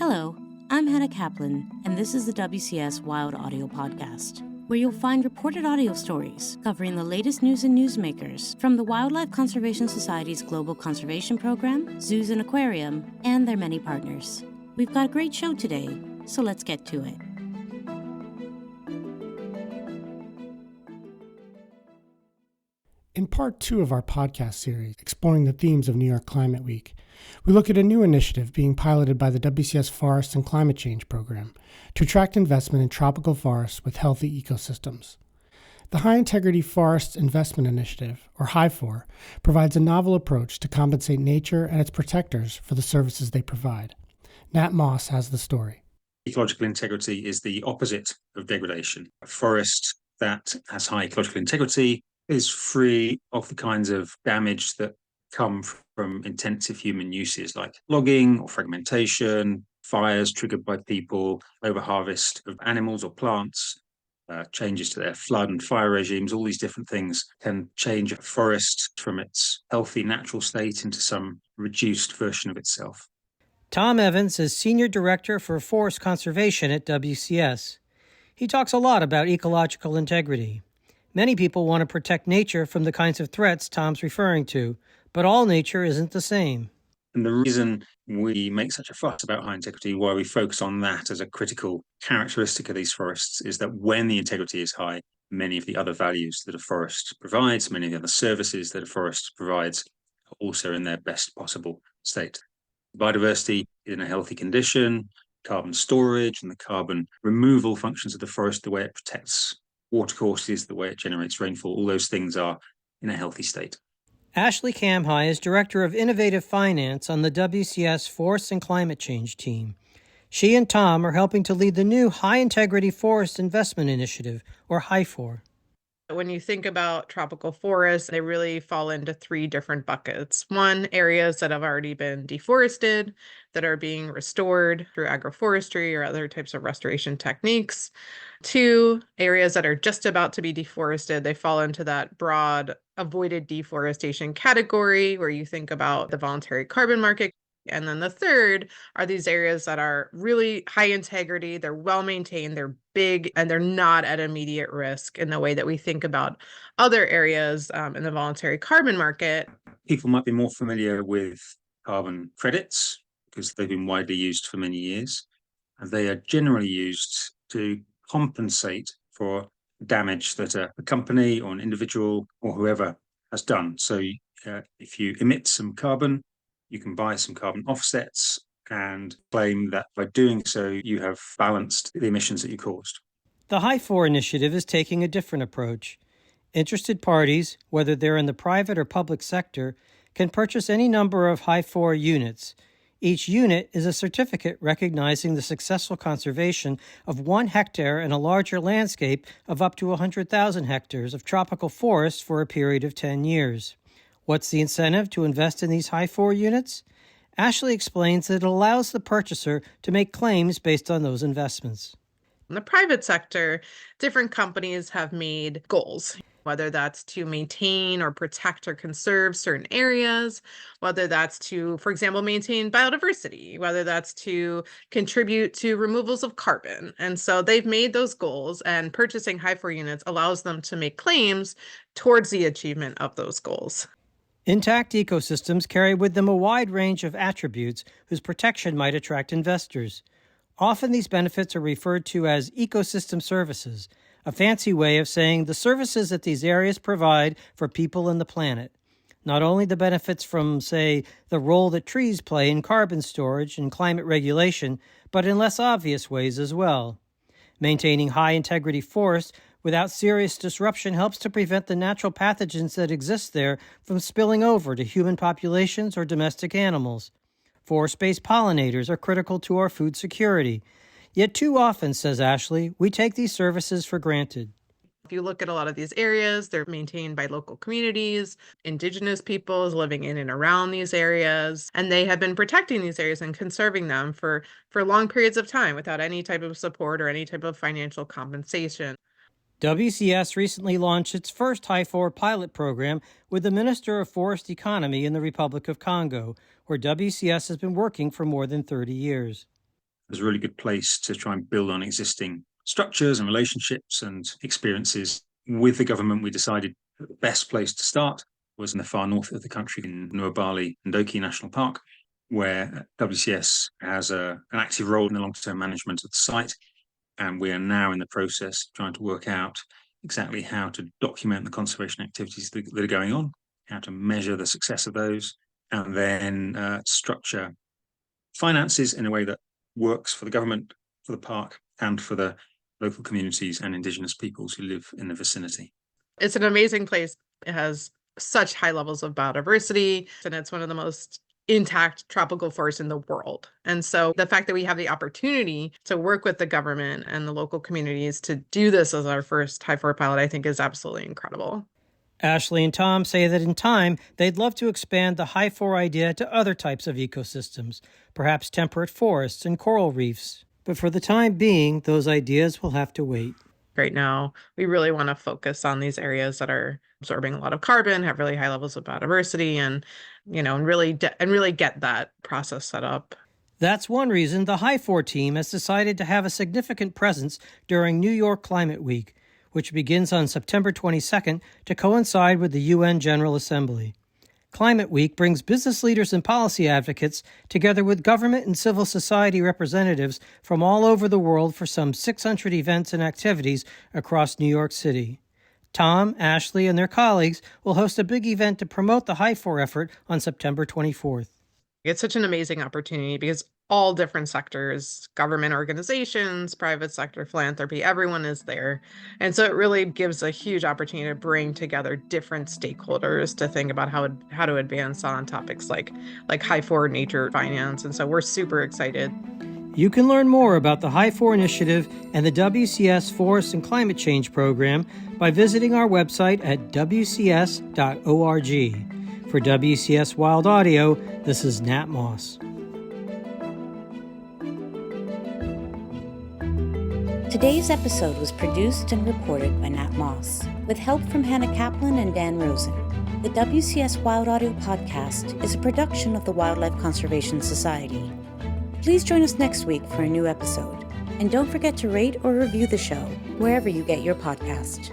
Hello, I'm Hannah Kaplan, and this is the WCS Wild Audio Podcast, where you'll find reported audio stories covering the latest news and newsmakers from the Wildlife Conservation Society's Global Conservation Program, Zoos and Aquarium, and their many partners. We've got a great show today, so let's get to it. In part 2 of our podcast series, exploring the themes of New York Climate Week, we look at a new initiative being piloted by the WCS Forest and Climate Change Program to attract investment in tropical forests with healthy ecosystems. The High Integrity Forests Investment Initiative, or HIFOR, provides a novel approach to compensate nature and its protectors for the services they provide. Nat Moss has the story. Ecological integrity is the opposite of degradation. A forest that has high ecological integrity is free of the kinds of damage that come from intensive human uses like logging or fragmentation, fires triggered by people, overharvest of animals or plants, changes to their flood and fire regimes. All these different things can change a forest from its healthy natural state into some reduced version of itself. Tom Evans is Senior Director for Forest Conservation at WCS. He talks a lot about ecological integrity. Many people want to protect nature from the kinds of threats Tom's referring to, but all nature isn't the same. And the reason we make such a fuss about high integrity, why we focus on that as a critical characteristic of these forests, is that when the integrity is high, many of the other values that a forest provides, many of the other services that a forest provides, are also in their best possible state. Biodiversity is in a healthy condition, carbon storage and the carbon removal functions of the forest, the way it protects watercourses, the way it generates rainfall, all those things are in a healthy state. Ashley Camhi is Director of Innovative Finance on the WCS Forest and Climate Change team. She and Tom are helping to lead the new High Integrity Forest Investment Initiative, or HIFOR. When you think about tropical forests, they really fall into three different buckets. One, areas that have already been deforested, that are being restored through agroforestry or other types of restoration techniques. Two, areas that are just about to be deforested. They fall into that broad avoided deforestation category where you think about the voluntary carbon market. And then the third are these areas that are really high integrity, they're well maintained, they're big, and they're not at immediate risk in the way that we think about other areas in the voluntary carbon market. People might be more familiar with carbon credits because they've been widely used for many years. And they are generally used to compensate for damage that a company or an individual or whoever has done. So if you emit some carbon, you can buy some carbon offsets and claim that by doing so, you have balanced the emissions that you caused. The HIFOR initiative is taking a different approach. Interested parties, whether they're in the private or public sector, can purchase any number of HIFOR units. Each unit is a certificate recognizing the successful conservation of 1 hectare in a larger landscape of up to 100,000 hectares of tropical forest for a period of 10 years. What's the incentive to invest in these HIFOR units? Ashley explains that it allows the purchaser to make claims based on those investments. In the private sector, different companies have made goals, whether that's to maintain or protect or conserve certain areas, whether that's to, for example, maintain biodiversity, whether that's to contribute to removals of carbon. And so they've made those goals, and purchasing HIFOR units allows them to make claims towards the achievement of those goals. Intact ecosystems carry with them a wide range of attributes whose protection might attract investors. Often these benefits are referred to as ecosystem services, a fancy way of saying the services that these areas provide for people and the planet. Not only the benefits from, say, the role that trees play in carbon storage and climate regulation, but in less obvious ways as well. Maintaining high-integrity forests without serious disruption helps to prevent the natural pathogens that exist there from spilling over to human populations or domestic animals. Forest-based pollinators are critical to our food security. Yet too often, says Ashley, we take these services for granted. If you look at a lot of these areas, they're maintained by local communities, indigenous peoples living in and around these areas, and they have been protecting these areas and conserving them for long periods of time without any type of support or any type of financial compensation. WCS recently launched its first HIFOR pilot program with the Minister of Forest Economy in the Republic of Congo, where WCS has been working for more than 30 years. as a really good place to try and build on existing structures and relationships and experiences. With the government, we decided that the best place to start was in the far north of the country in Nuwabali Ndoki National Park, where WCS has an active role in the long-term management of the site. And we are now in the process of trying to work out exactly how to document the conservation activities that are going on, how to measure the success of those, and then structure finances in a way that works for the government, for the park, and for the local communities and Indigenous peoples who live in the vicinity. It's an amazing place. It has such high levels of biodiversity, and it's one of the most intact tropical forests in the world. And so the fact that we have the opportunity to work with the government and the local communities to do this as our first HIFOR pilot, I think is absolutely incredible. Ashley and Tom say that in time, they'd love to expand the HIFOR idea to other types of ecosystems, perhaps temperate forests and coral reefs. But for the time being, those ideas will have to wait. Right now, we really want to focus on these areas that are absorbing a lot of carbon, have really high levels of biodiversity, and really get that process set up. That's one reason the HIFOR team has decided to have a significant presence during New York Climate Week, which begins on September 22nd to coincide with the UN General Assembly. Climate Week brings business leaders and policy advocates together with government and civil society representatives from all over the world for some 600 events and activities across New York City. Tom, Ashley, and their colleagues will host a big event to promote the HIFOR effort on September 24th. It's such an amazing opportunity because all different sectors, government organizations, private sector, philanthropy, everyone is there. And so it really gives a huge opportunity to bring together different stakeholders to think about how to advance on topics like HIFOR, nature, finance. And so we're super excited. You can learn more about the HIFOR initiative and the WCS Forest and Climate Change Program by visiting our website at wcs.org. For WCS Wild Audio, this is Nat Moss. Today's episode was produced and reported by Nat Moss, with help from Hannah Kaplan and Dan Rosen. The WCS Wild Audio podcast is a production of the Wildlife Conservation Society. Please join us next week for a new episode. And don't forget to rate or review the show wherever you get your podcast.